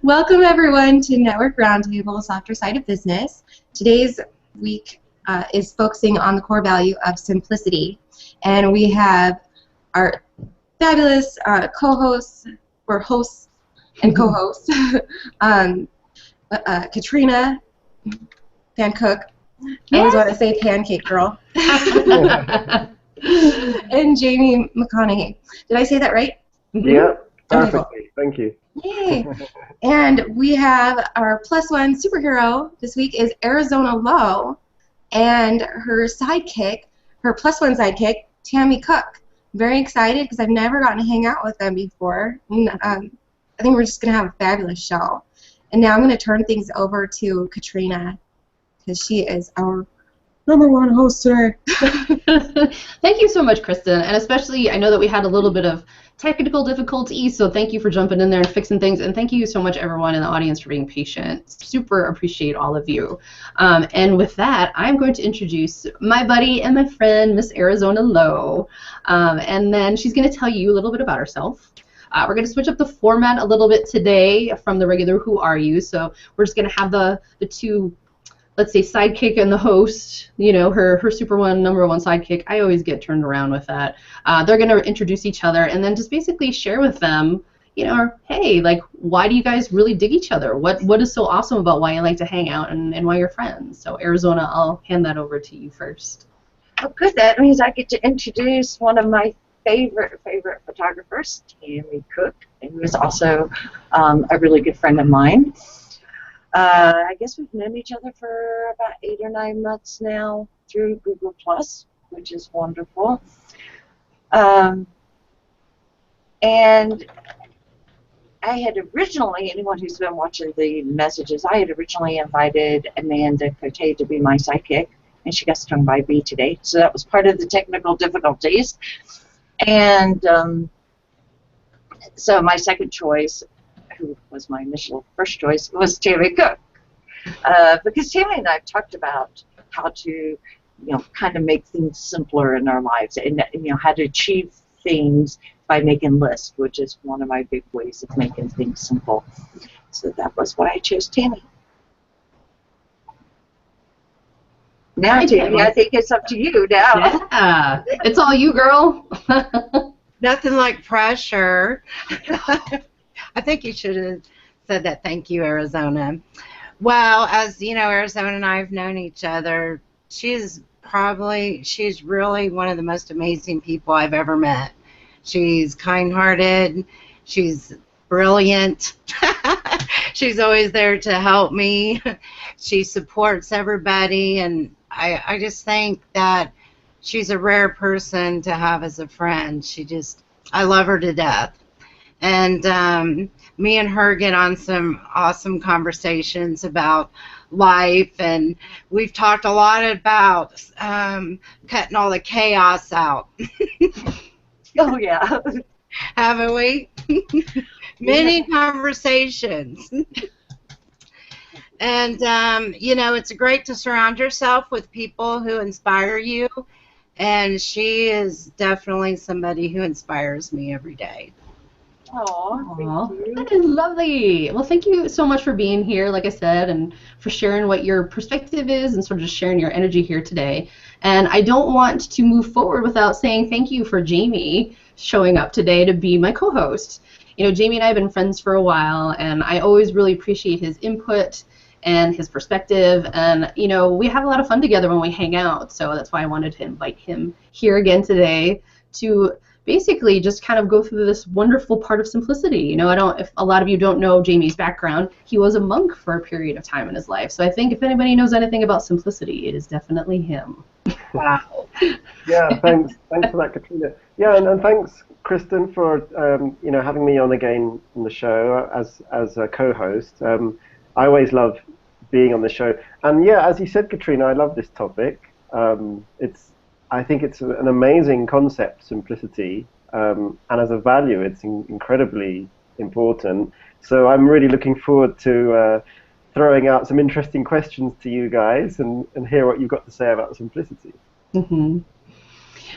Welcome, everyone, to Network Roundtable, Softer Side of Business. Today's week is focusing on the core value of simplicity. And we have our fabulous co-hosts, or hosts and co-hosts, Katrina, Pfannkuch, I always want to say pancake girl, and Jamie McConochie. Did I say that right? Yeah, perfectly. Thank you. Yay. And we have our +1 superhero this week is Arizona Lowe, and her sidekick, her +1 sidekick, Tammy Cook. Very excited because I've never gotten to hang out with them before. And, I think we're just going to have a fabulous show. And now I'm going to turn things over to Katrina because she is our #1 host today. Thank you so much, Kristen, and especially I know that we had a little bit of technical difficulties, so thank you for jumping in there and fixing things, and thank you so much everyone in the audience for being patient. Super appreciate all of you. And with that, I'm going to introduce my buddy and my friend, Miss Arizona Lowe, and then she's going to tell you a little bit about herself. We're going to switch up the format a little bit today from the regular Who Are You, so we're just going to have the two, let's say, sidekick and the host, you know, her #1 sidekick. I always get turned around with that. They're going to introduce each other and then just basically share with them, you know, hey, like, why do you guys really dig each other? What is so awesome about why you like to hang out and why you're friends? So, Arizona, I'll hand that over to you first. Oh, good. That means I get to introduce one of my favorite photographers, Tammy Cook, who is also a really good friend of mine. I guess we've known each other for about 8 or 9 months now through Google+, which is wonderful. And I had originally, anyone who's been watching the messages, I had originally invited Amanda Cote to be my sidekick, and she got stung by a bee today, so that was part of the technical difficulties. And so my second choice, who was my initial first choice, was Tammy Cook. Because Tammy and I have talked about how to, you know, kind of make things simpler in our lives, and you know, how to achieve things by making lists, which is one of my big ways of making things simple. So that was why I chose Tammy. Now, Hi, Tammy, I think it's up to you now. Yeah, it's all you, girl. Nothing like pressure. I think you should have said that. Thank you, Arizona. Well, as you know, Arizona and I have known each other. She's really one of the most amazing people I've ever met. She's kind-hearted. She's brilliant. She's always there to help me. She supports everybody, and I just think that she's a rare person to have as a friend. I love her to death. And me and her get on some awesome conversations about life, and we've talked a lot about cutting all the chaos out. Oh, yeah. Haven't we? Many conversations. And, you know, it's great to surround yourself with people who inspire you, and she is definitely somebody who inspires me every day. Oh, thank you. That is lovely. Well, thank you so much for being here, like I said, and for sharing what your perspective is and sort of just sharing your energy here today. And I don't want to move forward without saying thank you for Jamie showing up today to be my co-host. You know, Jamie and I have been friends for a while, and I always really appreciate his input and his perspective, and you know, we have a lot of fun together when we hang out, so that's why I wanted to invite him here again today to basically just kind of go through this wonderful part of simplicity. You know, if a lot of you don't know Jamie's background, he was a monk for a period of time in his life, so I think if anybody knows anything about simplicity, it is definitely him. Wow. Yeah, thanks for that, Katrina. Yeah, and thanks, Kristen, for you know, having me on again on the show as a co-host. I always love being on the show, and yeah, as you said, Katrina, I love this topic. I think it's an amazing concept, simplicity, and as a value, it's incredibly important. So I'm really looking forward to throwing out some interesting questions to you guys and hear what you've got to say about simplicity. Mm-hmm.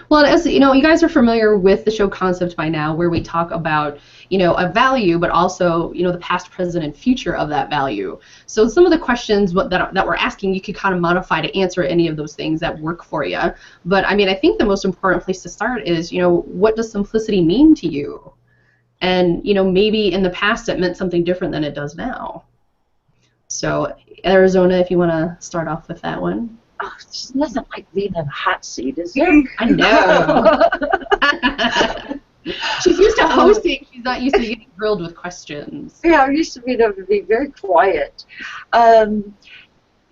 Well, as you know, you guys are familiar with the show concept by now, where we talk about, a value, but also, the past, present, and future of that value. So some of the questions that we're asking, you could kind of modify to answer any of those things that work for you. But I mean, I think the most important place to start is, what does simplicity mean to you? And, maybe in the past it meant something different than it does now. So, Arizona, if you want to start off with that one. Oh, there's nothing like being in a hot seat, is there? I know. She's used to hosting. She's not used to getting grilled with questions. Yeah, I'm used to being able to be very quiet.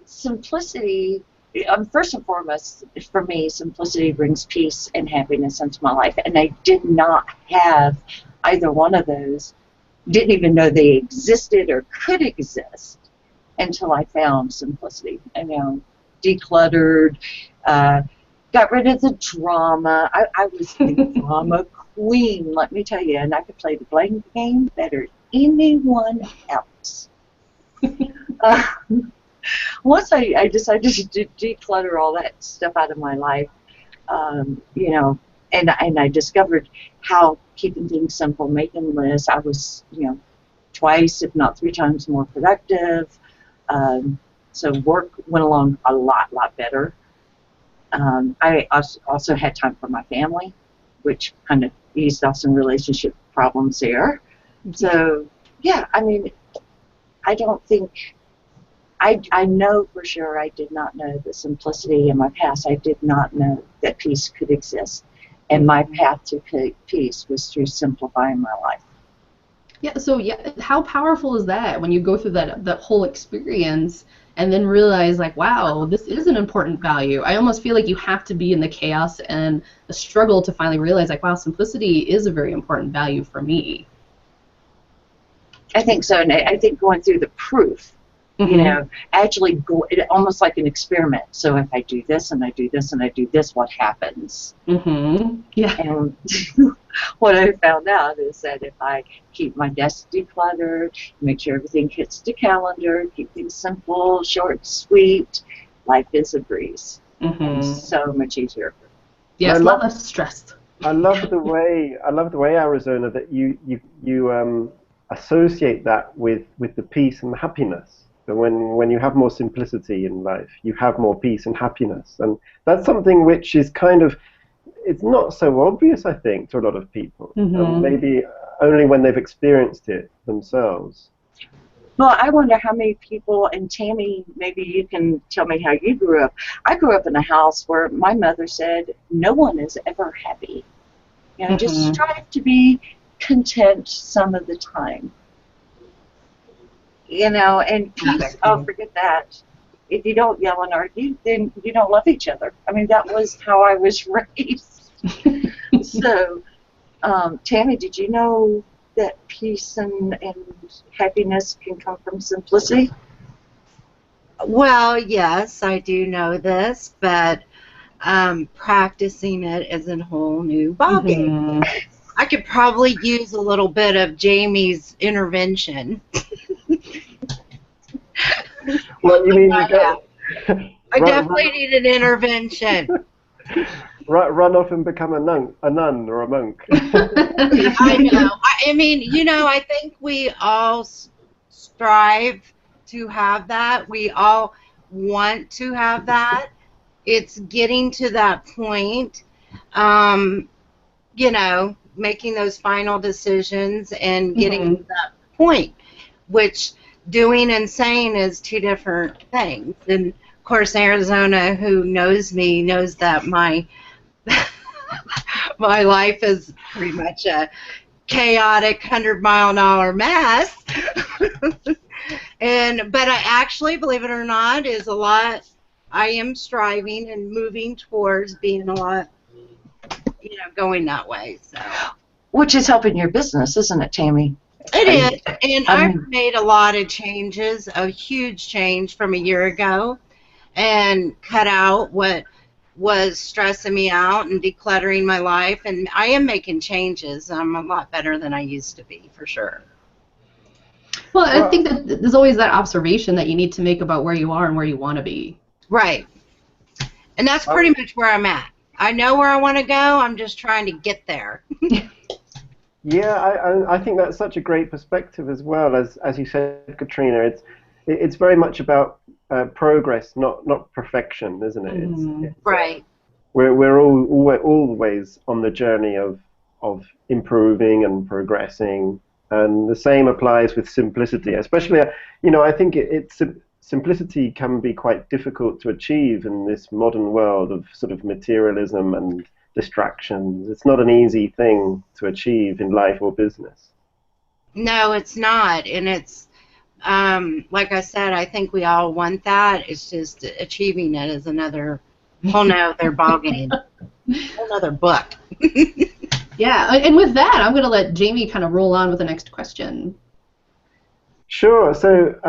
Simplicity, first and foremost, for me, simplicity brings peace and happiness into my life. And I did not have either one of those, didn't even know they existed or could exist until I found simplicity. Decluttered, got rid of the drama. I was the drama queen, let me tell you, and I could play the blame game better than anyone else. Once I decided to declutter all that stuff out of my life, and I discovered how keeping things simple, making lists, I was, twice, if not 3 times more productive. So work went along a lot better. I also had time for my family, which kind of eased off some relationship problems there. So, yeah, I mean, I don't think, I know for sure I did not know the simplicity in my past. I did not know that peace could exist. And my path to peace was through simplifying my life. Yeah, so how powerful is that when you go through that whole experience and then realize, like, wow, this is an important value. I almost feel like you have to be in the chaos and the struggle to finally realize, like, wow, simplicity is a very important value for me. I think so, and I think going through the proof, actually almost like an experiment. So if I do this and I do this and I do this, what happens? Yeah. And what I found out is that if I keep my desk decluttered, make sure everything hits the calendar, keep things simple, short, sweet, life is a breeze. And so much easier. Yes, a lot less stressed. I love the way Arizona, that you associate that with the peace and the happiness. So when you have more simplicity in life, you have more peace and happiness, and that's something which is kind of, it's not so obvious, I think, to a lot of people. Maybe only when they've experienced it themselves. Well, I wonder how many people, and Tammy, maybe you can tell me how you grew up. I grew up in a house where my mother said, no one is ever happy. Just strive to be content some of the time. And peace, forget that. If you don't yell and argue, then you don't love each other. I mean, that was how I was raised. So, Tammy, did you know that peace and happiness can come from simplicity? Well, yes, I do know this, but practicing it is a whole new ballgame. I could probably use a little bit of Jamie's intervention. Well, you mean I definitely need an intervention. Run off and become a nun or a monk. I know. I mean, I think we all strive to have that. We all want to have that. It's getting to that point, making those final decisions and getting to that point, which doing and saying is 2 different things. And of course, Arizona, who knows me, knows that my life is pretty much a chaotic 100-mile-an-hour mess. But I actually, believe it or not, is a lot. I am striving and moving towards being a lot, going that way. So, which is helping your business, isn't it, Tammy? It is, and I've made a lot of changes, a huge change from a year ago, and cut out what was stressing me out and decluttering my life, and I am making changes. I'm a lot better than I used to be, for sure. Well, I think that there's always that observation that you need to make about where you are and where you want to be. Right. And that's pretty much where I'm at. I know where I want to go. I'm just trying to get there. Yeah, I think that's such a great perspective as well. As you said, Katrina, it's very much about progress, not perfection, isn't it? It's, Right. we're always on the journey of improving and progressing, and the same applies with simplicity. Especially, I think simplicity can be quite difficult to achieve in this modern world of sort of materialism and distractions. It's not an easy thing to achieve in life or business. No, it's not, and it's like I said, I think we all want that. It's just achieving it is another whole nother ballgame, whole nother book. Yeah, and with that, I'm going to let Jamie kind of roll on with the next question. Sure. So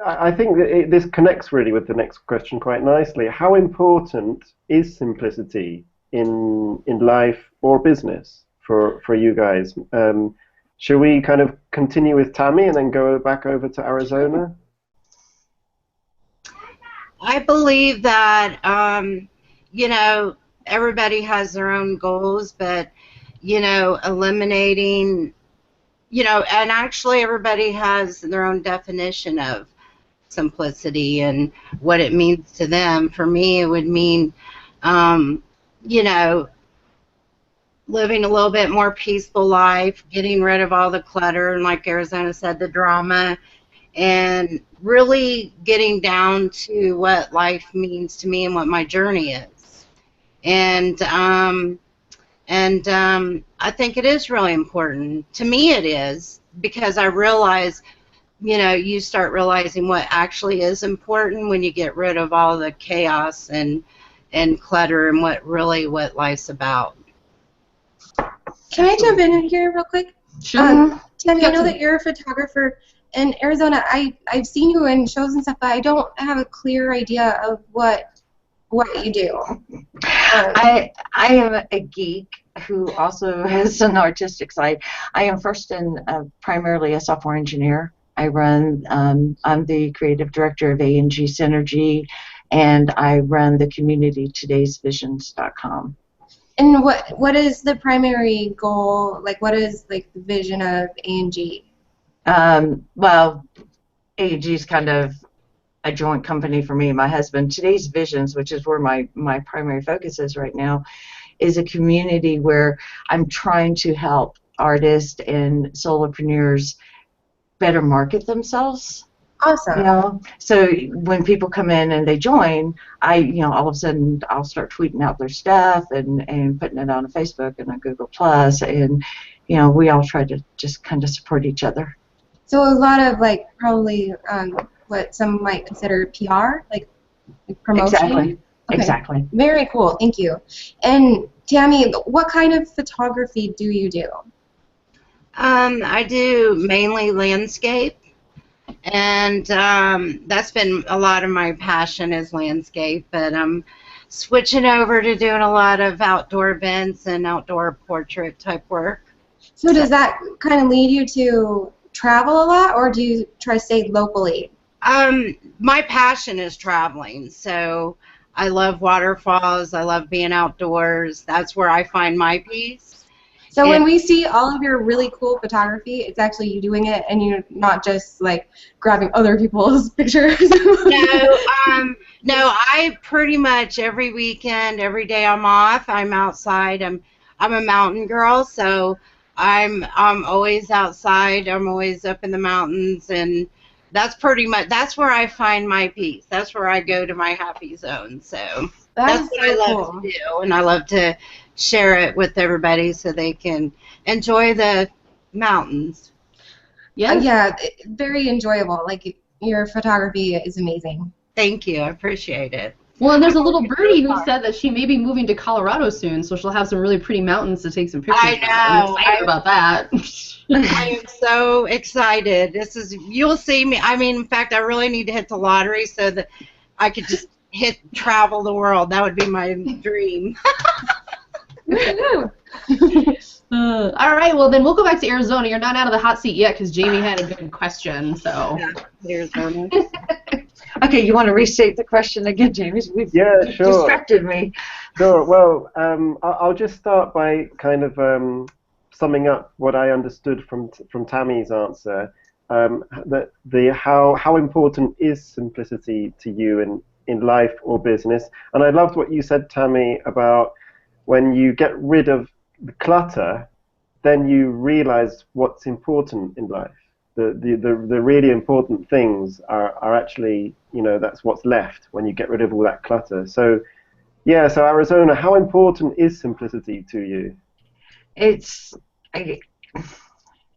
I think that this connects really with the next question quite nicely. How important is simplicity in life or business for you guys? Shall we kind of continue with Tammy and then go back over to Arizona? I believe that, everybody has their own goals, but, eliminating, and actually everybody has their own definition of simplicity and what it means to them. For me, it would mean, living a little bit more peaceful life, getting rid of all the clutter, and like Arizona said, the drama, and really getting down to what life means to me and what my journey is. And I think it is really important. To me it is, because I realize, you start realizing what actually is important when you get rid of all the chaos and clutter and what life's about. Can I jump in here real quick? Sure. Tammy, I know that you're a photographer in Arizona. I've seen you in shows and stuff, but I don't have a clear idea of what you do. I am a geek who also has an artistic side. I am first and primarily a software engineer. I'm the creative director of A&G Synergy, and I run the community todaysvisions.com. And what is the primary goal? Like, what is the vision of A&G? Well, A&G is kind of a joint company for me and my husband. Today's Visions, which is where my primary focus is right now, is a community where I'm trying to help artists and solopreneurs better market themselves. Awesome. So when people come in and they join, all of a sudden I'll start tweeting out their stuff and putting it on Facebook and on Google Plus, and we all try to just kind of support each other. So a lot of probably what some might consider PR, like promotion. Exactly. Okay. Exactly. Very cool. Thank you. And Tammy, what kind of photography do you do? I do mainly landscape. And that's been a lot of my passion is landscape, but I'm switching over to doing a lot of outdoor events and outdoor portrait type work. So does that kind of lead you to travel a lot, or do you try to stay locally? My passion is traveling, so I love waterfalls, I love being outdoors. That's where I find my peace. So when we see all of your really cool photography, it's actually you doing it, and you're not just grabbing other people's pictures. No, I pretty much every weekend, every day I'm off, I'm outside. I'm a mountain girl, so I'm always outside. I'm always up in the mountains, and that's where I find my peace. That's where I go to my happy zone. So that's what I love to do, and I love to share it with everybody so they can enjoy the mountains. Yeah, very enjoyable. Your photography is amazing. Thank you. I appreciate it. Well, and there's a little birdie who said that she may be moving to Colorado soon, so she'll have some really pretty mountains to take some pictures of. I'm excited about that. I am so excited. You'll see me. In fact, I really need to hit the lottery so that I could just travel the world. That would be my dream. All right, well then we'll go back to Arizona. You're not out of the hot seat yet because Jamie had a good question. So Arizona. Okay, you want to restate the question again, James? Yeah, sure. Distracted me. Sure. Well, I'll just start by kind of summing up what I understood from Tammy's answer. How important is simplicity to you in life or business? And I loved what you said, Tammy, about when you get rid of the clutter, then you realize what's important in life. The really important things are actually, that's what's left when you get rid of all that clutter. So, yeah, so Arizona, how important is simplicity to you? It's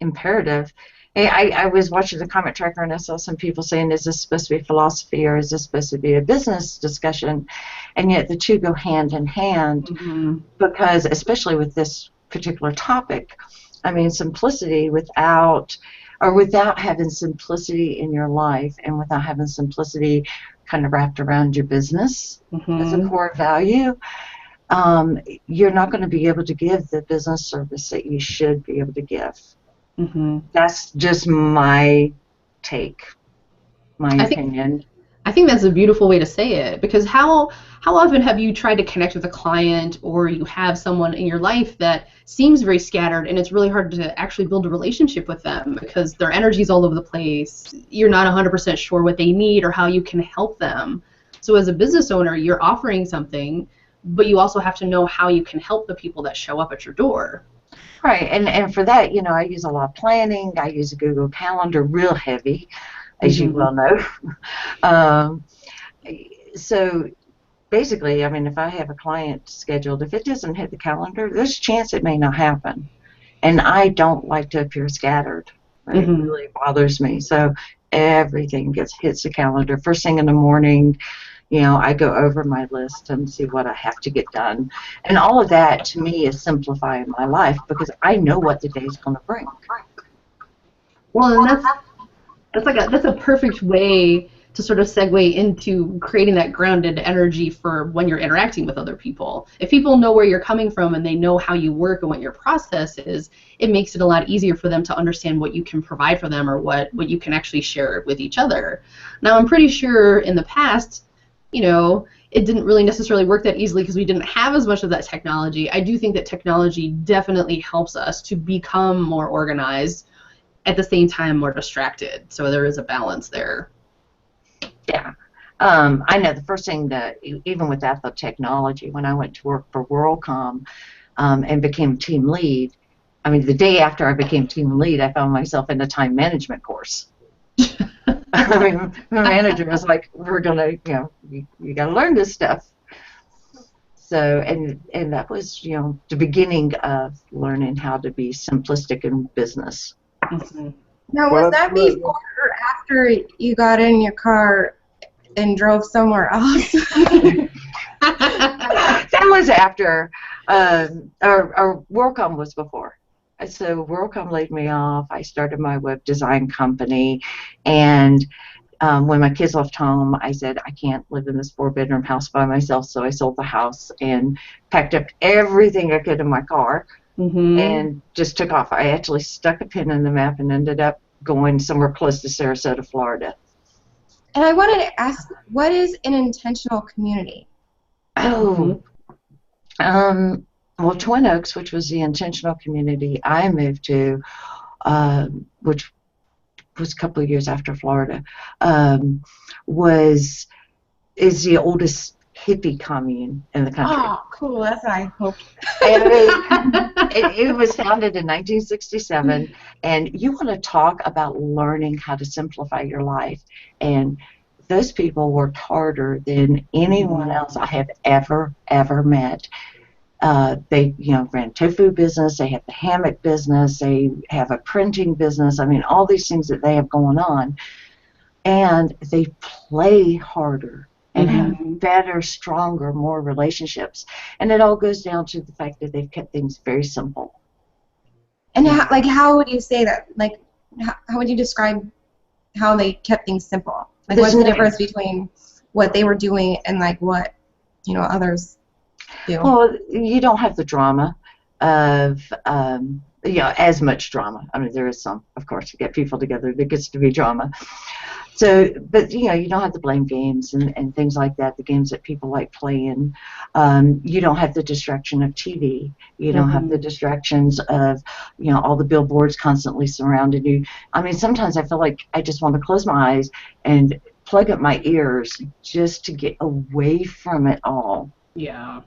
imperative. I was watching the comment tracker and I saw some people saying, is this supposed to be philosophy or is this supposed to be a business discussion? And yet the two go hand in hand because, especially with this particular topic, I mean, simplicity without having simplicity in your life and without having simplicity kind of wrapped around your business as a core value, you're not going to be able to give the business service that you should be able to give. That's just my take, my opinion. I think that's a beautiful way to say it, because how often have you tried to connect with a client or you have someone in your life that seems very scattered and it's really hard to actually build a relationship with them because their energy's all over the place. You're not 100% sure what they need or how you can help them. So as a business owner, you're offering something, but you also have to know how you can help the people that show up at your door. Right, and for that, I use a lot of planning. I use a Google Calendar real heavy, as you well know. So basically, I mean, if I have a client scheduled, if it doesn't hit the calendar, there's a chance it may not happen. And I don't like to appear scattered. It really bothers me. So everything hits the calendar. First thing in the morning, I go over my list and see what I have to get done. And all of that, to me, is simplifying my life because I know what the day's going to bring. Well, and that's a perfect way to sort of segue into creating that grounded energy for when you're interacting with other people. If people know where you're coming from and they know how you work and what your process is, it makes it a lot easier for them to understand what you can provide for them or what you can actually share with each other. Now, I'm pretty sure in the past, it didn't really necessarily work that easily because we didn't have as much of that technology. I do think that technology definitely helps us to become more organized, at the same time more distracted. So there is a balance there. Yeah. I know the first thing that, even without the technology, when I went to work for WorldCom and became team lead, I mean, the day after I became team lead, I found myself in a time management course. I mean, the manager was like, we're going to, you got to learn this stuff. So, and that was, the beginning of learning how to be simplistic in business. Now, was that before or after you got in your car and drove somewhere else? That was after, or WorldCom was before. So WorldCom laid me off. I started my web design company, and when my kids left home, I said, I can't live in this 4-bedroom house by myself, so I sold the house and packed up everything I could in my car and just took off. I actually stuck a pin in the map and ended up going somewhere close to Sarasota, Florida. And I wanted to ask, what is an intentional community? Well, Twin Oaks, which was the intentional community I moved to, which was a couple of years after Florida, is the oldest hippie commune in the country. Oh, cool. That's what I hoped. It was founded in 1967, and you want to talk about learning how to simplify your life. And those people worked harder than anyone else I have ever met. They, ran a tofu business. They have the hammock business. They have a printing business. I mean, all these things that they have going on, and they play harder and have better, stronger, more relationships. And it all goes down to the fact that they've kept things very simple. And how would you say that? Like, how would you describe how they kept things simple? Like, what's the difference between what they were doing and what others do? Well, you don't have the drama of as much drama. I mean, there is some, of course, to get people together, there gets to be drama. So, but you don't have the blame games and things like that, the games that people like playing. You don't have the distraction of TV. You don't have the distractions of, all the billboards constantly surrounding you. I mean, sometimes I feel like I just want to close my eyes and plug up my ears just to get away from it all. Yeah.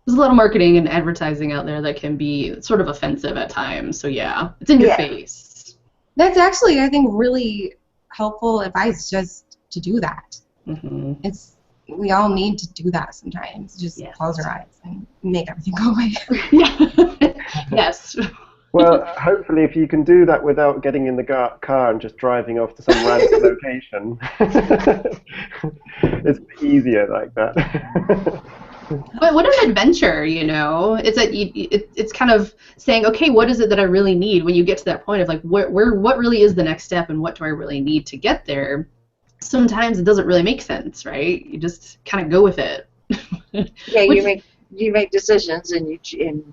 There's a lot of marketing and advertising out there that can be sort of offensive at times. So, yeah, it's in your face. That's actually, I think, really helpful advice, just to do that. We all need to do that sometimes. Just close our eyes and make everything go away. Yes. Well, hopefully, if you can do that without getting in the car and just driving off to some random location, it's easier like that. But what an adventure, It's kind of saying, okay, what is it that I really need when you get to that point of like, what really is the next step and what do I really need to get there? Sometimes it doesn't really make sense, right? You just kind of go with it. You make decisions and you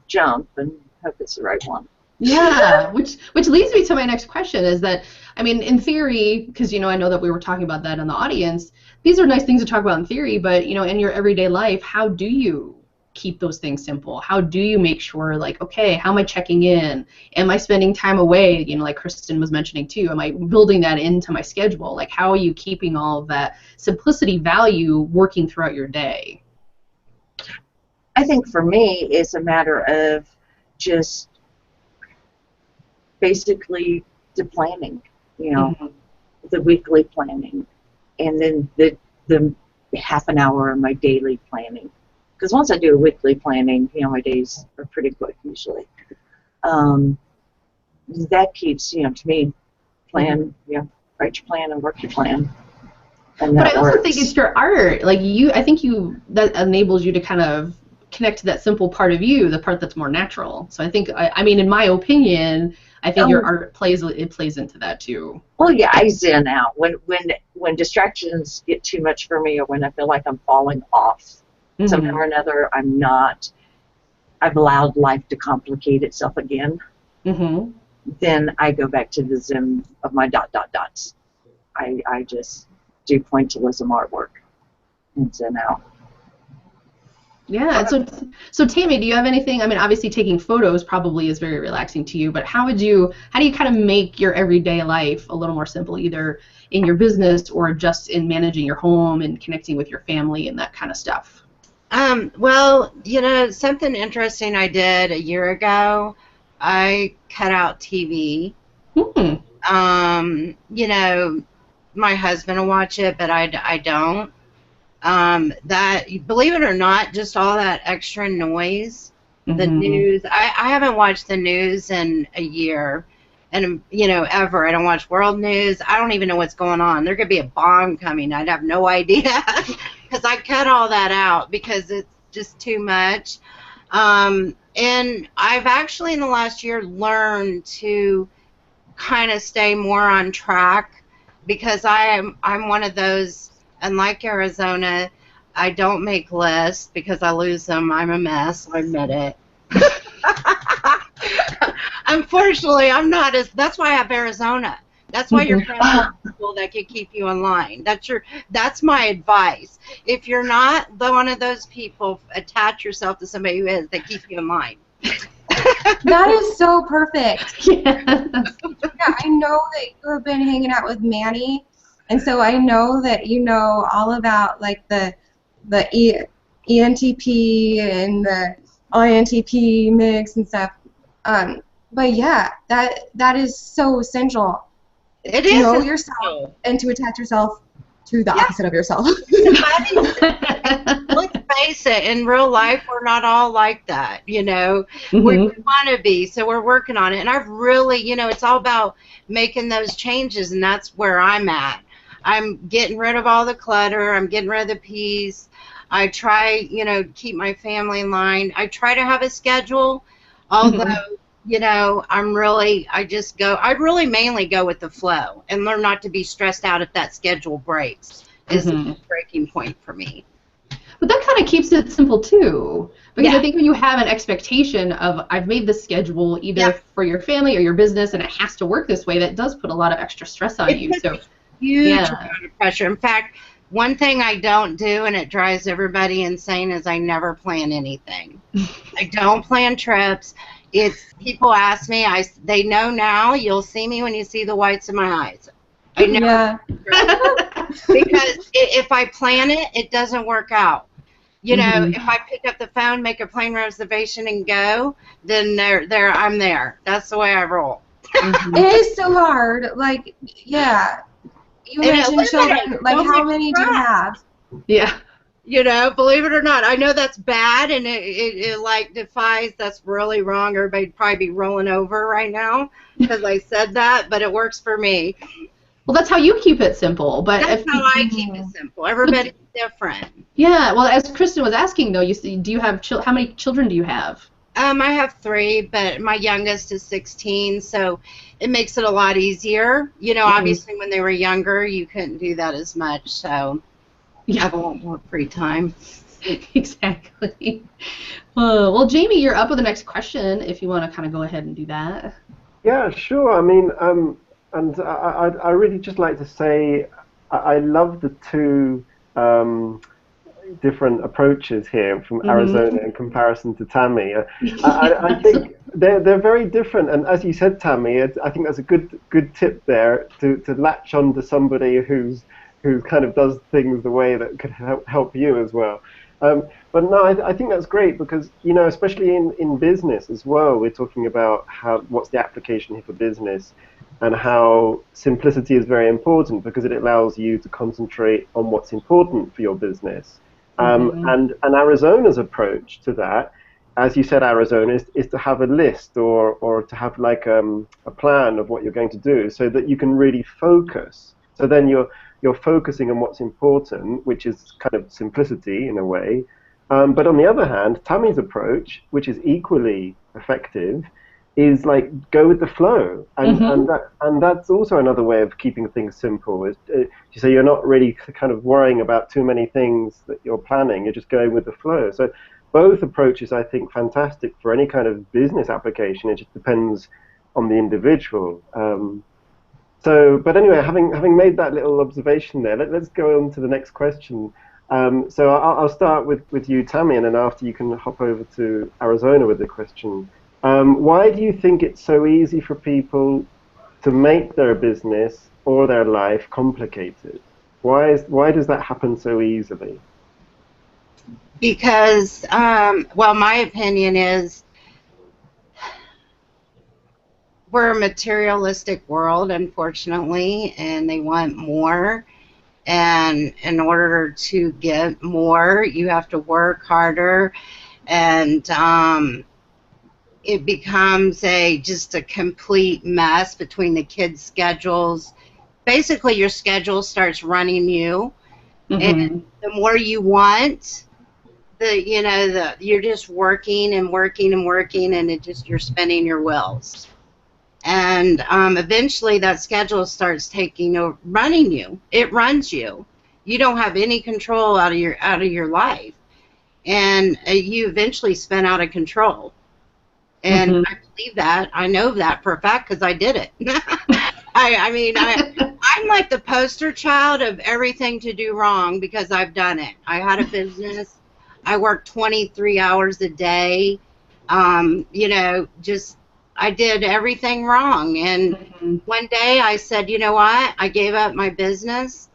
jump and hope it's the right one. Yeah, which leads me to my next question is that, I mean, in theory, because, I know that we were talking about that in the audience, these are nice things to talk about in theory, but, in your everyday life, how do you keep those things simple? How do you make sure, like, okay, how am I checking in? Am I spending time away, like Kristen was mentioning too? Am I building that into my schedule? Like, how are you keeping all of that simplicity value working throughout your day? I think for me, it's a matter of just basically the planning, the weekly planning, and then the half an hour of my daily planning. Because once I do a weekly planning, my days are pretty quick usually. That keeps, to me, write your plan and work your plan. And but I also think it's your art. Like I think that enables you to kind of connect to that simple part of you, the part that's more natural. So I think, I mean, in my opinion, I think your art plays into that too. Well, yeah, I zen out when distractions get too much for me, or when I feel like I'm falling off somehow or another. I've allowed life to complicate itself again. Then I go back to the zen of my dots. I just do pointillism artwork and zen out. Yeah, so Tammy, do you have anything? I mean, obviously taking photos probably is very relaxing to you, but how do you kind of make your everyday life a little more simple, either in your business or just in managing your home and connecting with your family and that kind of stuff? Well, something interesting I did a year ago, I cut out TV. My husband will watch it, but I don't. That, believe it or not, just all that extra noise, the news. I haven't watched the news in a year, and ever. I don't watch world news. I don't even know what's going on. There could be a bomb coming. I'd have no idea because I cut all that out because it's just too much. And I've actually in the last year learned to kind of stay more on track because I'm one of those. Unlike Arizona, I don't make lists because I lose them. I'm a mess. I admit it. Unfortunately, I'm not as. That's why I have Arizona. That's why your friends are people that can keep you in line. That's my advice. If you're not one of those people, attach yourself to somebody who is. They keep you in line. That is so perfect. Yeah, I know that you have been hanging out with Manny. And so I know that you know all about like the ENTP and the INTP mix and stuff. But yeah, that is so essential. It is to know yourself and to attach yourself to the opposite of yourself. Let's face it, in real life, we're not all like that, We want to be, so we're working on it. And I've really, it's all about making those changes, and that's where I'm at. I'm getting rid of all the clutter. I'm getting rid of the peas. I try, keep my family in line. I try to have a schedule, although, I really mainly go with the flow and learn not to be stressed out if that schedule breaks is the breaking point for me. But that kind of keeps it simple too, because Yeah. I think when you have an expectation of I've made this schedule either for your family or your business, and it has to work this way, that does put a lot of extra stress on you. It's So a huge yeah. amount of pressure. In fact, one thing I don't do, and it drives everybody insane, is I never plan anything. I don't plan trips. It's people ask me. They know now. You'll see me when you see the whites of my eyes. I never Yeah. because if I plan it, it doesn't work out. You know, Mhm. if I pick up the phone, make a plane reservation, and go, then I'm there. That's the way I roll. Mhm. It is so hard. Like, yeah. You And mentioned eliminate- children. Like, don't how make many do you stress. have? Yeah. You know, believe it or not, I know that's bad, and it like defies. That's really wrong. Everybody'd probably be rolling over right now because I said that, but it works for me. Well, that's how you keep it simple. But That's if how I keep it simple. Everybody's different. yeah, well, as Kristen was asking though, you see, do you have how many children do you have? I have 3, but my youngest is 16, so it makes it a lot easier. You know, obviously when they were younger, you couldn't do that as much, so I have a lot more free time. Exactly. Well, Jamie, you're up with the next question if you want to kind of go ahead and do that. Yeah, sure. I mean, and I really just like to say I love the two different approaches here from Arizona in comparison to Tammy. I think they're very different, and as you said, Tammy, I think that's a good tip there to latch on to somebody who kind of does things the way that could help you as well. But no, I think that's great because, you know, especially in business as well, we're talking about what's the application here for business and how simplicity is very important because it allows you to concentrate on what's important for your business. And Arizona's approach to that, as you said, Arizona, is to have a list or to have like a plan of what you're going to do so that you can really focus. So then you're focusing on what's important, which is kind of simplicity in a way. But on the other hand, Tammy's approach, which is equally effective, is like go with the flow, and that's also another way of keeping things simple. So you're not really kind of worrying about too many things that you're planning. You're just going with the flow. So both approaches, I think, fantastic for any kind of business application. It just depends on the individual. But anyway, having made that little observation there, let's go on to the next question. So I'll start with you, Tammy, and then after you can hop over to Arizona with the question. Why do you think it's so easy for people to make their business or their life complicated? Why does that happen so easily? Because, my opinion is we're a materialistic world, unfortunately, and they want more. And in order to get more, you have to work harder, and it becomes just a complete mess between the kids' schedules. Basically, your schedule starts running you, and the more you want, you're just working and working and working, and you're spinning your wheels. And eventually that schedule starts running you. It runs you. You don't have any control out of your life, and you eventually spin out of control. And I believe that. I know that for a fact because I did it. I'm like the poster child of everything to do wrong because I've done it. I had a business. I worked 23 hours a day. I did everything wrong. And one day I said, you know what? I gave up my business.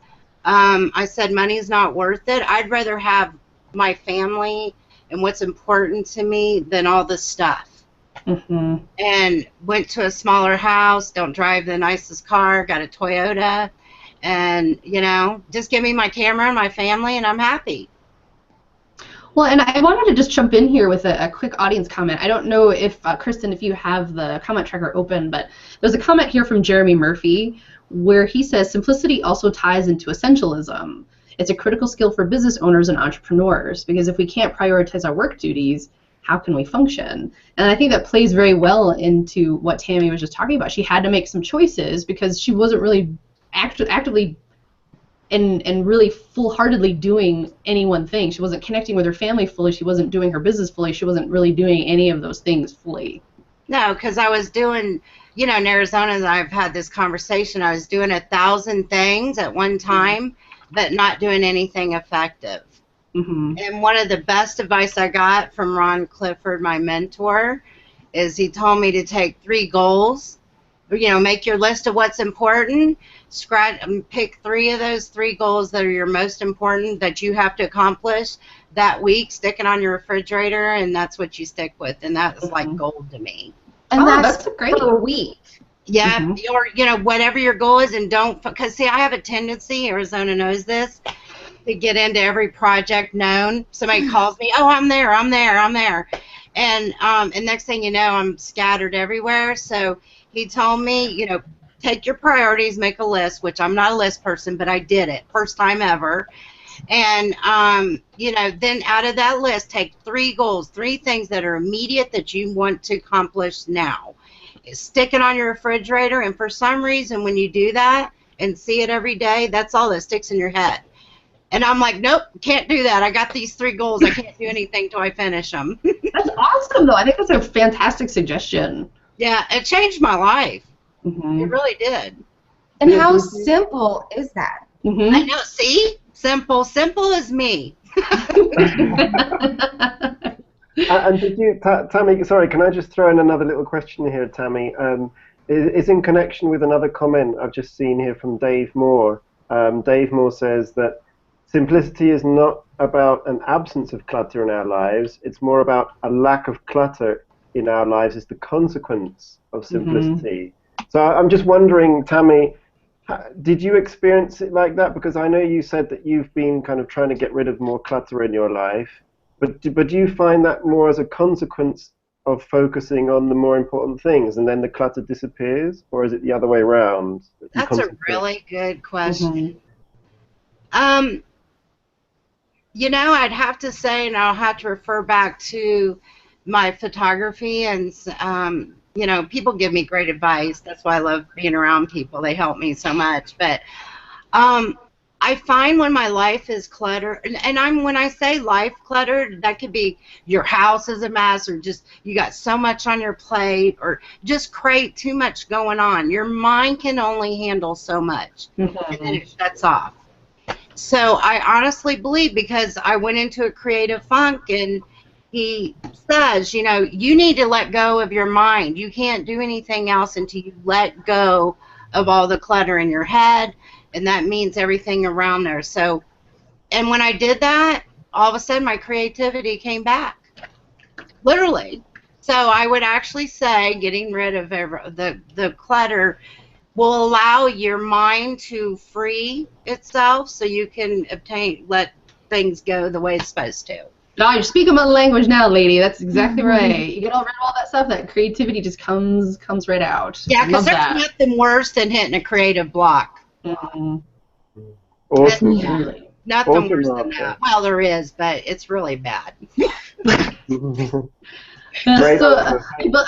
I said, money's not worth it. I'd rather have my family and what's important to me than all this stuff. And went to a smaller house, don't drive the nicest car, got a Toyota, and, just give me my camera and my family, and I'm happy. Well, and I wanted to just jump in here with a quick audience comment. I don't know if, Kristen, if you have the comment tracker open, but there's a comment here from Jeremy Murphy where he says, simplicity also ties into essentialism. It's a critical skill for business owners and entrepreneurs because if we can't prioritize our work duties, how can we function? And I think that plays very well into what Tammy was just talking about. She had to make some choices because she wasn't really actively and really full-heartedly doing any one thing. She wasn't connecting with her family fully. She wasn't doing her business fully. She wasn't really doing any of those things fully. No, because I was doing, you know, in Arizona, I've had this conversation. I was doing 1,000 things at one time, but not doing anything effective. Mm-hmm. And one of the best advice I got from Ron Clifford, my mentor, is he told me to take 3 goals. You know, make your list of what's important, pick 3 of those 3 goals that are your most important that you have to accomplish that week, stick it on your refrigerator, and that's what you stick with. And that's like gold to me. And that's great. per week. Yeah, or, you know, whatever your goal is, and don't, because, see, I have a tendency, Arizona knows this, to get into every project known. Somebody calls me, oh, I'm there. And next thing you know, I'm scattered everywhere. So he told me, you know, take your priorities, make a list, which I'm not a list person, but I did it, first time ever. And, you know, then out of that list, take 3 goals, 3 things that are immediate that you want to accomplish now. Stick it on your refrigerator, and for some reason, when you do that and see it every day, that's all that sticks in your head. And I'm like, nope, can't do that. I got these 3 goals. I can't do anything till I finish them. That's awesome, though. I think that's a fantastic suggestion. Yeah, it changed my life. Mm-hmm. It really did. And how simple is that? Mm-hmm. I know, see? Simple as me. And did you, Tammy, sorry, can I just throw in another little question here, Tammy? Is in connection with another comment I've just seen here from Dave Moore. Dave Moore says that simplicity is not about an absence of clutter in our lives. It's more about a lack of clutter in our lives is the consequence of simplicity. So I'm just wondering, Tammy, did you experience it like that? Because I know you said that you've been kind of trying to get rid of more clutter in your life, but do you find that more as a consequence of focusing on the more important things and then the clutter disappears, or is it the other way around? That's a really good question. You know, I'd have to say, and I'll have to refer back to my photography, and you know, people give me great advice. That's why I love being around people. They help me so much. But I find when my life is cluttered, and when I say life cluttered, that could be your house is a mess, or just you got so much on your plate, or just too much going on. Your mind can only handle so much, and then it shuts off. So I honestly believe, because I went into a creative funk, and he says, you know, you need to let go of your mind. You can't do anything else until you let go of all the clutter in your head, and that means everything around there. So, and when I did that, all of a sudden my creativity came back, literally. So I would actually say getting rid of the clutter will allow your mind to free itself, so you can let things go the way it's supposed to. No, you're speaking my language now, lady. That's exactly right. You get all rid of all that stuff, that creativity just comes right out. Yeah, because there's nothing worse than hitting a creative block. Awesome. Nothing worse than that. Well, there is, but it's really bad. But I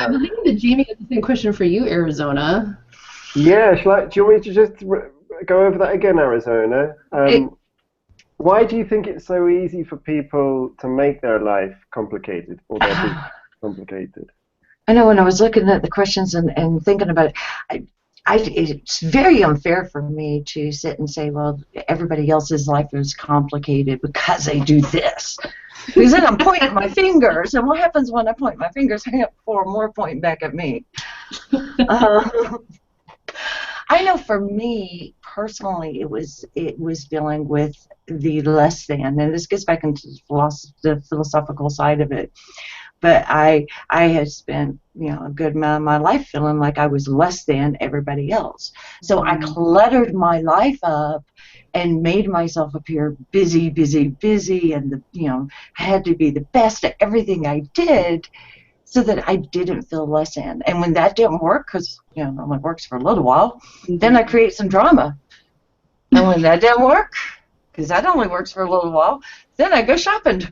believe that Jamie has the same question for you, Arizona. Yeah, do you want me to just go over that again, Arizona? Why do you think it's so easy for people to make their life complicated, or their business complicated? I know, when I was looking at the questions and thinking about it, it's very unfair for me to sit and say, well, everybody else's life is complicated because they do this. Because then I'm pointing my fingers, and what happens when I point my fingers? I have 4 more pointing back at me. I know for me personally, it was dealing with the less than, and this gets back into the philosophical side of it. But I had spent, you know, a good amount of my life feeling like I was less than everybody else. So I cluttered my life up and made myself appear busy, and you know, I had to be the best at everything I did, so that I didn't feel less than. And when that didn't work, because, you know, it only works for a little while, then I create some drama. And when that didn't work, because that only works for a little while, then I go shopping.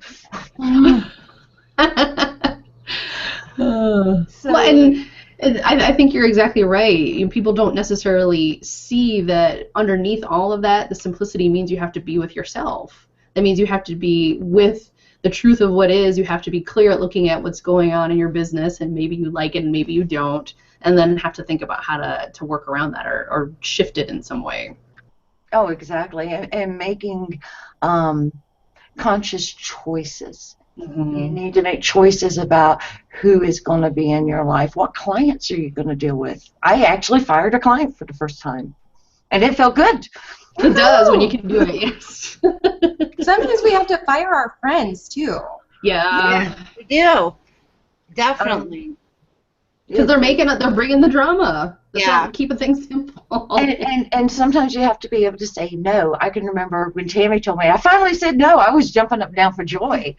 Well, and I think you're exactly right. People don't necessarily see that underneath all of that, the simplicity means you have to be with yourself. That means you have to be with the truth of what is. You have to be clear at looking at what's going on in your business, and maybe you like it and maybe you don't, and then have to think about how to work around that or shift it in some way. Oh, exactly. And making conscious choices. Mm-hmm. You need to make choices about who is going to be in your life. What clients are you going to deal with? I actually fired a client for the first time, and it felt good. It does when you can do it, yes. Sometimes we have to fire our friends, too. Yeah. We do. Definitely. Because they're bringing the drama. That's Yeah. not keeping things simple. And sometimes you have to be able to say no. I can remember when Tammy told me, I finally said no. I was jumping up and down for joy.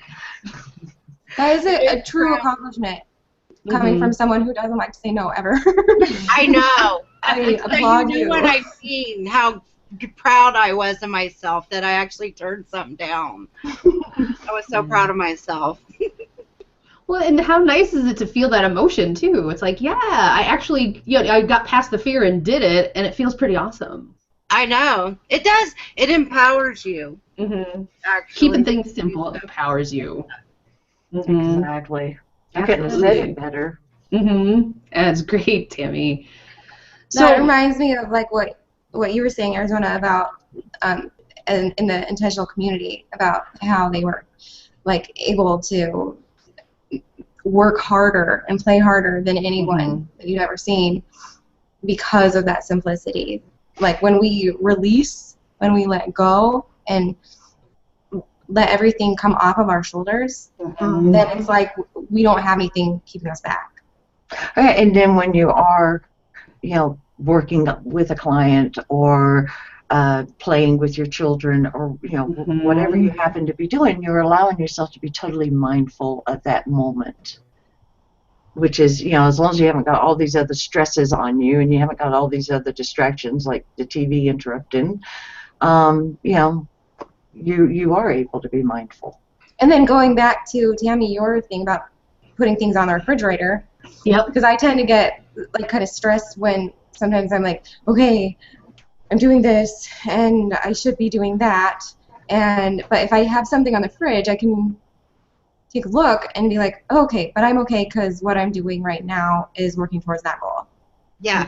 That is a true accomplishment coming from someone who doesn't like to say no ever. I know. I applaud you. When I seen how proud I was of myself that I actually turned something down. I was so proud of myself. Well, and how nice is it to feel that emotion, too? It's like, yeah, I actually, I got past the fear and did it, and it feels pretty awesome. I know. It does. It empowers you. Mm-hmm. Actually. Keeping things simple empowers you. Mm-hmm. Exactly. I couldn't have said it better. Mm-hmm. That's great, Tammy. That reminds me of like what you were saying, Arizona, about in the intentional community, about how they were like able to work harder and play harder than anyone that you've ever seen because of that simplicity. Like when we release, when we let go and let everything come off of our shoulders, then it's like we don't have anything keeping us back. And then when you are, working with a client or playing with your children or, whatever you happen to be doing, you're allowing yourself to be totally mindful of that moment. Which is, as long as you haven't got all these other stresses on you and you haven't got all these other distractions like the TV interrupting, you are able to be mindful. And then going back to, Tammy, your thing about putting things on the refrigerator. Yep. Because I tend to get like kind of stressed when sometimes I'm like, okay, I'm doing this and I should be doing that. But if I have something on the fridge, I can take a look and be like, oh, okay, but I'm okay because what I'm doing right now is working towards that goal. Yeah,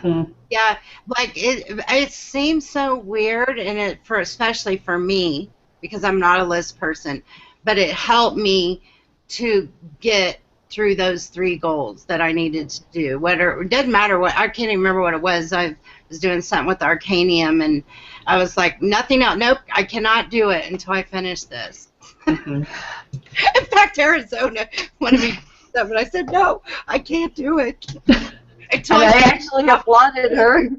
yeah. Like it seems so weird, and especially for me because I'm not a list person, but it helped me to get through those 3 goals that I needed to do. It doesn't matter what, I can't even remember what it was. I was doing something with Arcanium, and I was like, nothing else. Nope, I cannot do it until I finish this. In fact, Arizona wanted me to do something, but I said, no, I can't do it. I actually applauded her.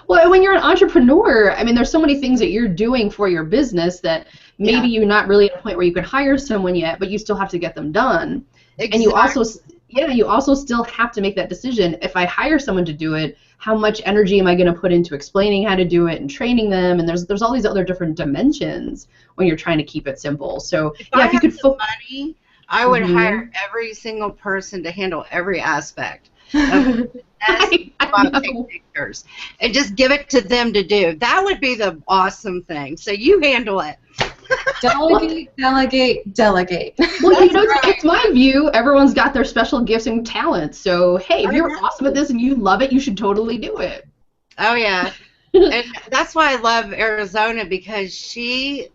Well, when you're an entrepreneur, I mean, there's so many things that you're doing for your business that maybe you're not really at a point where you can hire someone yet, but you still have to get them done. Exactly. And you also still have to make that decision. If I hire someone to do it, how much energy am I going to put into explaining how to do it and training them? And there's all these other different dimensions when you're trying to keep it simple. So if you could money, I would hire every single person to handle every aspect of take pictures and just give it to them to do. That would be the awesome thing. So you handle it. Delegate, delegate, delegate. Well, it's my view. Everyone's got their special gifts and talents. So, hey, if you're awesome at this and you love it, you should totally do it. Oh, yeah. And that's why I love Arizona, because she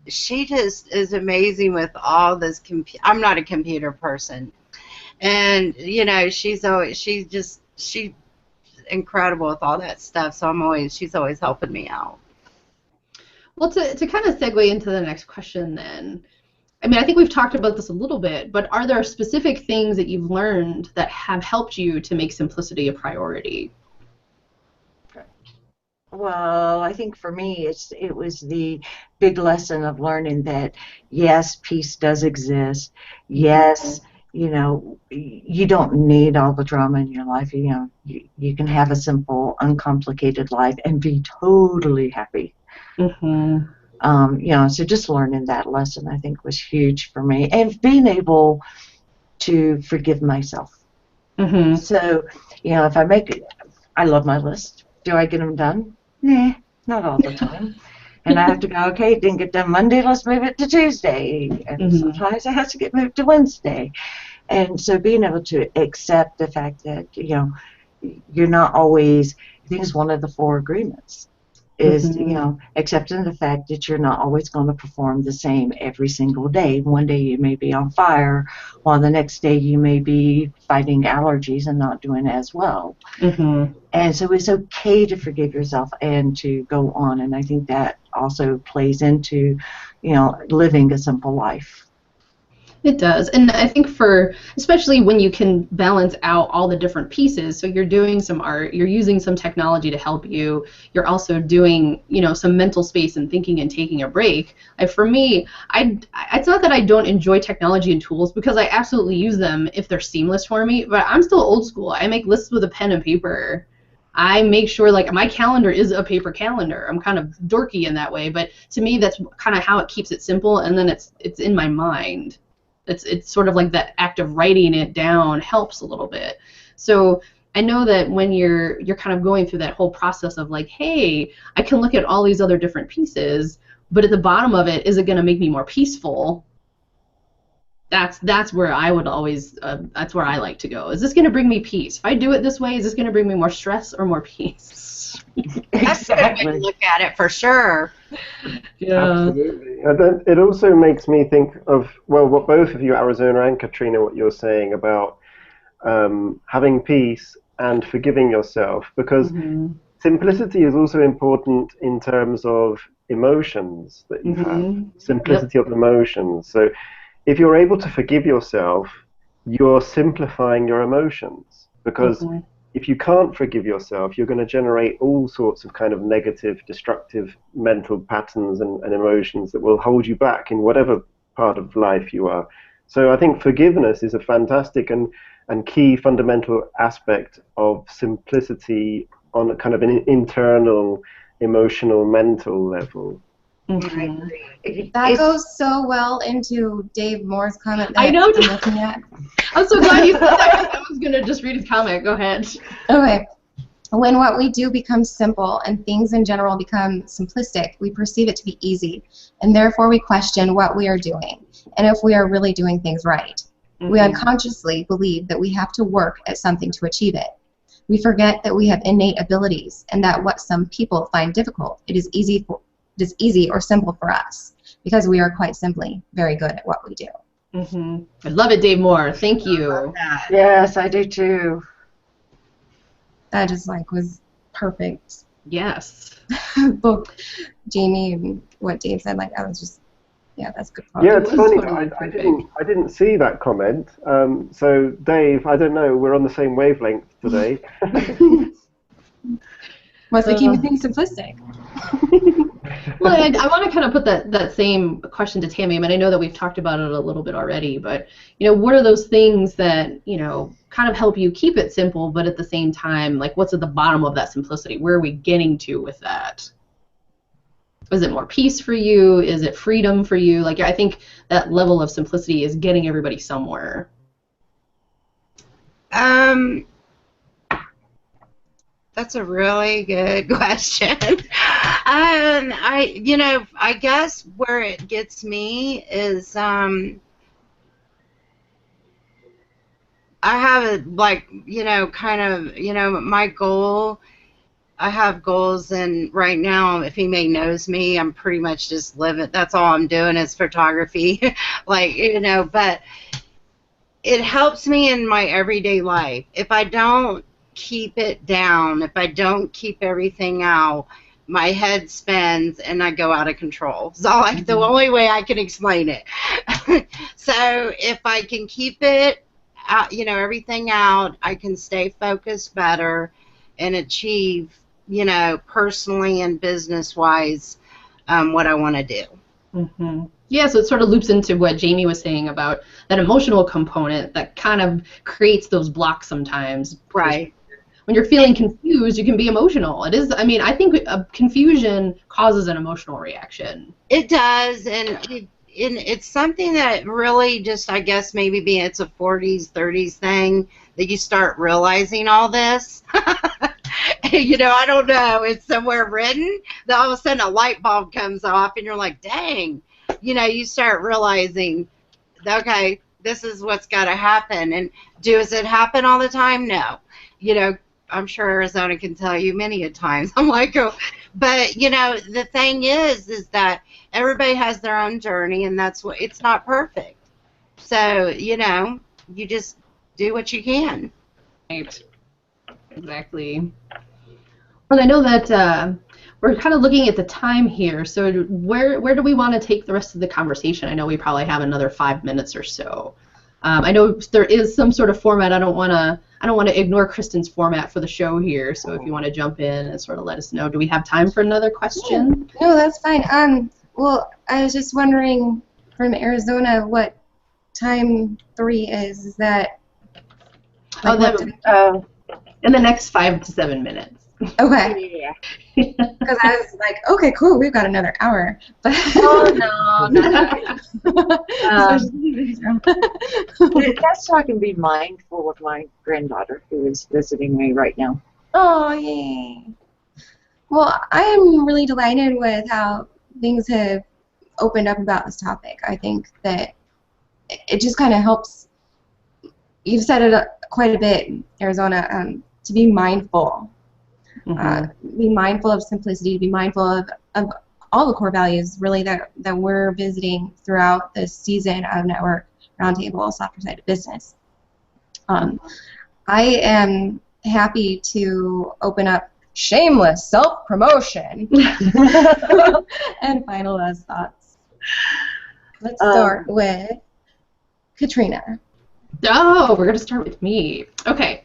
just is amazing with all this. I'm not a computer person. And, she's incredible with all that stuff. So she's always helping me out. Well, to kind of segue into the next question then, I mean, I think we've talked about this a little bit, but are there specific things that you've learned that have helped you to make simplicity a priority? Well, I think for me, it was the big lesson of learning that, yes, peace does exist. Yes, you don't need all the drama in your life. You can have a simple, uncomplicated life and be totally happy. So just learning that lesson, I think, was huge for me, and being able to forgive myself. Mm-hmm. So, if I make it, I love my list. Do I get them done? Nah, not all the time. And I have to go, okay, didn't get done Monday, let's move it to Tuesday. And sometimes it has to get moved to Wednesday. And so being able to accept the fact that, you're not always, I think it's one of the 4 agreements, is, accepting the fact that you're not always going to perform the same every single day. One day you may be on fire, while the next day you may be fighting allergies and not doing as well. And so it's okay to forgive yourself and to go on. And I think that also plays into, living a simple life. It does, and I think especially when you can balance out all the different pieces, so you're doing some art, you're using some technology to help you, you're also doing, some mental space and thinking and taking a break. For me, it's not that I don't enjoy technology and tools, because I absolutely use them if they're seamless for me, but I'm still old school. I make lists with a pen and paper. I make sure, like, my calendar is a paper calendar. I'm kind of dorky in that way, but to me that's kind of how it keeps it simple, and then it's in my mind. It's sort of like that act of writing it down helps a little bit. So I know that when you're kind of going through that whole process of like, hey, I can look at all these other different pieces, but at the bottom of it, is it going to make me more peaceful? That's where I would always, that's where I like to go. Is this going to bring me peace? If I do it this way, is this going to bring me more stress or more peace? That's a good way to look at it, for sure. Yeah. Absolutely. And then it also makes me think of, well, what both of you, Arizona and Katrina, what you're saying about having peace and forgiving yourself, because simplicity is also important in terms of emotions that you have. Simplicity of emotions. So if you're able to forgive yourself, you're simplifying your emotions, because if you can't forgive yourself, you're going to generate all sorts of kind of negative, destructive mental patterns and emotions that will hold you back in whatever part of life you are. So I think forgiveness is a fantastic and key fundamental aspect of simplicity on a kind of an internal, emotional, mental level. That goes so well into Dave Moore's comment that I know. I'm looking at. I'm so glad you said that. I was going to just read his comment. Go ahead. Okay. When what we do becomes simple and things in general become simplistic, we perceive it to be easy, and therefore we question what we are doing and if we are really doing things right. We unconsciously believe that we have to work at something to achieve it. We forget that we have innate abilities and that what some people find difficult, it is easy or simple for us, because we are quite simply very good at what we do. I love it, Dave Moore. Thank you. Yes, I do too. That just was perfect. Yes. Both Jamie and what Dave said, I was just, that's good. Yeah, it's funny. I didn't see that comment. So Dave, I don't know. We're on the same wavelength today. Must keep things simplistic. Well, I want to kind of put that same question to Tammy. I mean, I know that we've talked about it a little bit already, but what are those things that kind of help you keep it simple, but at the same time, what's at the bottom of that simplicity? Where are we getting to with that? Is it more peace for you? Is it freedom for you? I think that level of simplicity is getting everybody somewhere. That's a really good question. I guess where it gets me is I have my goal. I have goals, and right now, if anybody knows me, I'm pretty much just living. That's all I'm doing is photography, but it helps me in my everyday life. If I don't keep it down, if I don't keep everything out, my head spins and I go out of control. It's all the only way I can explain it. So if I can keep it out, everything out, I can stay focused better and achieve, personally and business-wise, what I want to do. Yeah, so it sort of loops into what Jamie was saying about that emotional component that kind of creates those blocks sometimes. Right. When you're feeling confused, you can be emotional. It is, I think confusion causes an emotional reaction. It does, and it's something that really just, I guess, maybe being it's a 40s, 30s thing that you start realizing all this. You know, I don't know. It's somewhere written that all of a sudden a light bulb comes off and you're like, dang. You know, you start realizing, okay, this is what's got to happen. And does it happen all the time? No. You know, I'm sure Arizona can tell you many a times. I'm like, oh. But, you know, the thing is that everybody has their own journey, and that's what, it's not perfect. So, you know, you just do what you can. Right. Exactly. Well, I know that we're kind of looking at the time here, so where do we want to take the rest of the conversation? I know we probably have another 5 minutes or so. I know there is some sort of format. I don't want to ignore Kristen's format for the show here. So if you want to jump in and sort of let us know, do we have time for another question? No, that's fine. Well, I was just wondering from Arizona what time 3 is. Is that? Like In the next 5 to 7 minutes. Okay. Yeah. Because I was like, okay, cool, we've got another hour. But Oh, no. That's so I can be mindful of my granddaughter who is visiting me right now. Oh, yay. Well, I am really delighted with how things have opened up about this topic. I think that it just kind of helps. You've said it quite a bit, Arizona, to be mindful. Be mindful of simplicity, be mindful of all the core values, really, that we're visiting throughout this season of Network Roundtable Softer Side of Business. I am happy to open up shameless self-promotion and final last thoughts. Let's start with Katrina. Oh, we're going to start with me. Okay.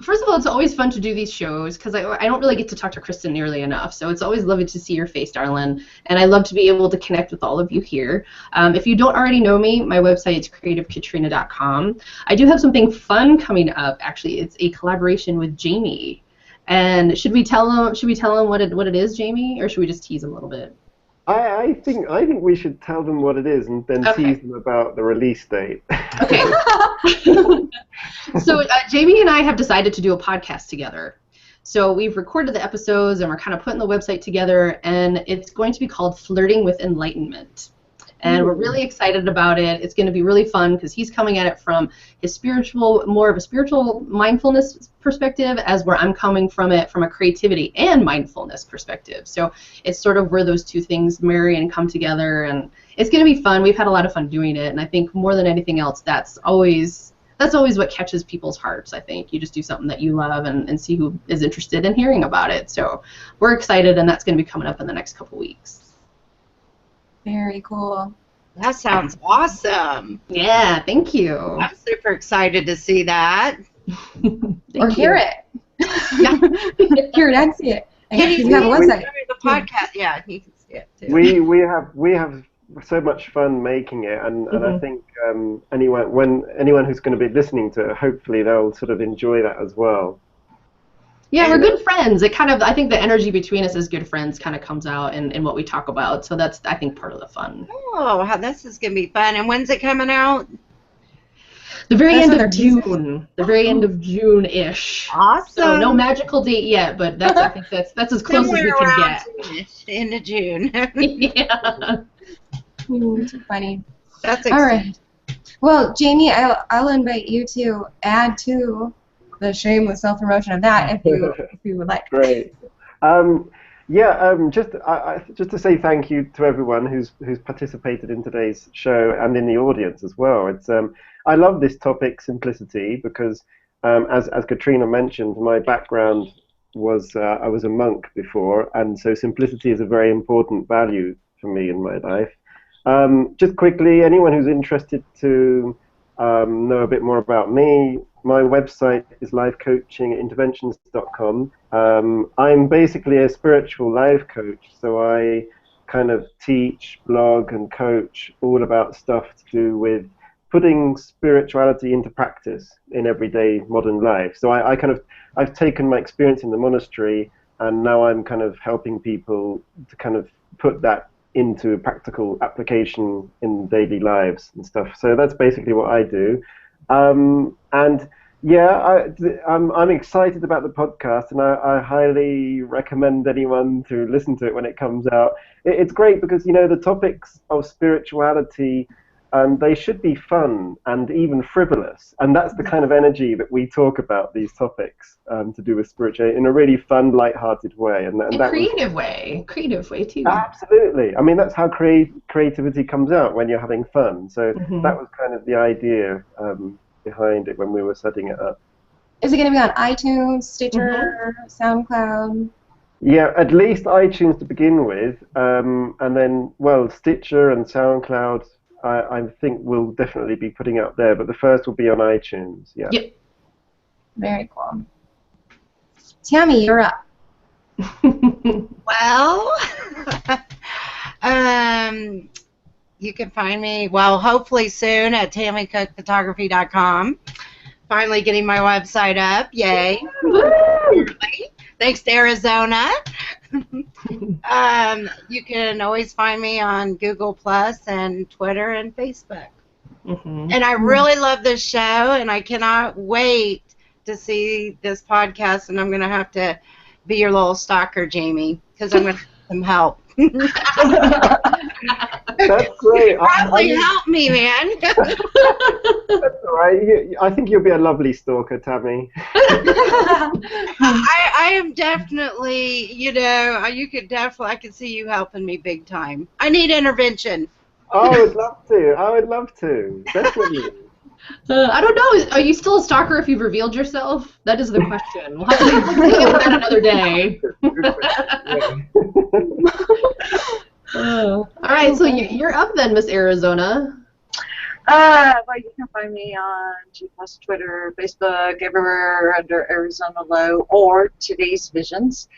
First of all, it's always fun to do these shows because I don't really get to talk to Kristen nearly enough, so it's always lovely to see your face, darling, and I love to be able to connect with all of you here. If you don't already know me, my website is creativekatrina.com. I do have something fun coming up, actually. It's a collaboration with Jamie, and should we tell him what it is, Jamie, or should we just tease him a little bit? I think we should tell them what it is and then tease them about the release date. Okay. So Jamie and I have decided to do a podcast together. So we've recorded the episodes and we're kind of putting the website together, and it's going to be called Flirting with Enlightenment. And we're really excited about it. It's going to be really fun because he's coming at it from his more of a spiritual mindfulness perspective, as where I'm coming from it from a creativity and mindfulness perspective. So it's sort of where those two things marry and come together, and it's going to be fun. We've had a lot of fun doing it, and I think more than anything else, that's always what catches people's hearts. I think you just do something that you love and see who is interested in hearing about it. So we're excited, and that's going to be coming up in the next couple weeks. Very cool. That sounds awesome. Yeah, thank you. I'm super excited to see that. Or hear it. Hear it and see it. You have a website. The podcast, yeah, you can see it too. We have so much fun making it, and I think anyone who's going to be listening to it, hopefully they'll sort of enjoy that as well. Yeah, we're good friends. I think the energy between us as good friends kind of comes out in what we talk about. So that's, I think, part of the fun. Oh, this is going to be fun. And when's it coming out? The very end of June. The very end of June-ish. Awesome. So no magical date yet, but I think that's as close as we can get. Into June. Yeah. Too funny. That's exciting. All right. Well, Jamie, I'll invite you to add to the shameless self-promotion of that if you would like. Great. Just to say thank you to everyone who's participated in today's show and in the audience as well. It's I love this topic, simplicity, because as Katrina mentioned, my background was I was a monk before, and so simplicity is a very important value for me in my life. Just quickly, anyone who's interested to know a bit more about me, my website is lifecoachinginterventions.com. I'm basically a spiritual life coach, so I kind of teach, blog, and coach all about stuff to do with putting spirituality into practice in everyday modern life. So I've taken my experience in the monastery, and now I'm kind of helping people to kind of put that into practical application in daily lives and stuff. So that's basically what I do. And yeah, I'm excited about the podcast, and I highly recommend anyone to listen to it when it comes out. It's great because, you know, the topics of spirituality, they should be fun and even frivolous, and that's the kind of energy that we talk about these topics to do with spirituality in a really fun, light-hearted way, and that creative way too. Absolutely. I mean, that's how creativity comes out, when you're having fun. So that was kind of the idea behind it when we were setting it up. Is it going to be on iTunes, Stitcher, SoundCloud? Yeah, at least iTunes to begin with, and then, well, Stitcher and SoundCloud, I think we'll definitely be putting out there, but the first will be on iTunes. Yeah. Yep. Very cool. Tammy, you're up. Well, you can find me, well, hopefully soon at TammyCookPhotography.com. Finally getting my website up. Yay. Thanks to Arizona. You can always find me on Google Plus and Twitter and Facebook. And I really love this show, and I cannot wait to see this podcast, and I'm going to have to be your little stalker, Jamie, because I'm going to need some help. That's great. Probably help me, man. That's all right. I think you'll be a lovely stalker, Tammy. I am definitely, you know, I could see you helping me big time. I need intervention. Oh, I would love to. I would love to. Definitely. I don't know. Are you still a stalker if you've revealed yourself? That is the question. We'll have to think about that another day. All right, so you're up then, Miss Arizona. Well, you can find me on G+, Twitter, Facebook, everywhere under Arizona Lowe or Today's Visions.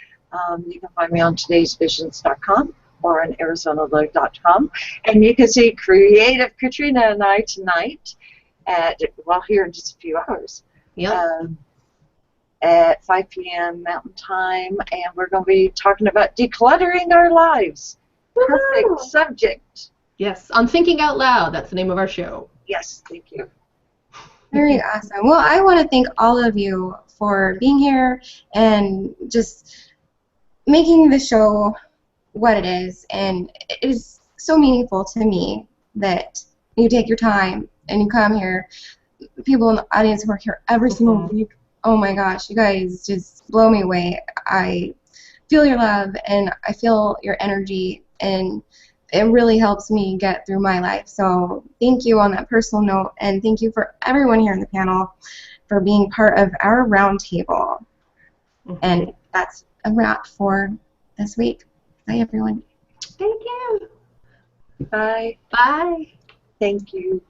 You can find me on todaysvisions.com or on arizonalowe.com. And you can see Creative Katrina and I tonight here in just a few hours. Yep. At 5 p.m. Mountain Time, and we're going to be talking about decluttering our lives. Perfect subject. Yes, on Thinking Out Loud. That's the name of our show. Yes, thank you. Very awesome. Well, I want to thank all of you for being here and just making the show what it is. And it is so meaningful to me that you take your time and you come here. People in the audience who are here every single week. Oh my gosh, you guys just blow me away. I feel your love and I feel your energy, and it really helps me get through my life. So thank you on that personal note, and thank you for everyone here in the panel for being part of our roundtable. And that's a wrap for this week. Bye, everyone. Thank you. Bye. Bye. Thank you.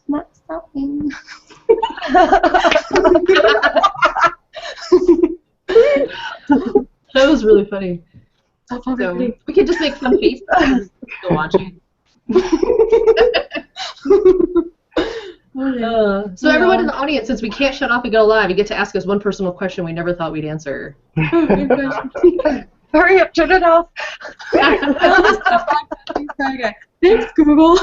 Not stopping. That was really funny. Stop So everybody. we could just make fun faces. Still watching. So everyone in the audience, since we can't shut off and go live, you get to ask us one personal question we never thought we'd answer. Hurry up, turn it off. Thanks, Google.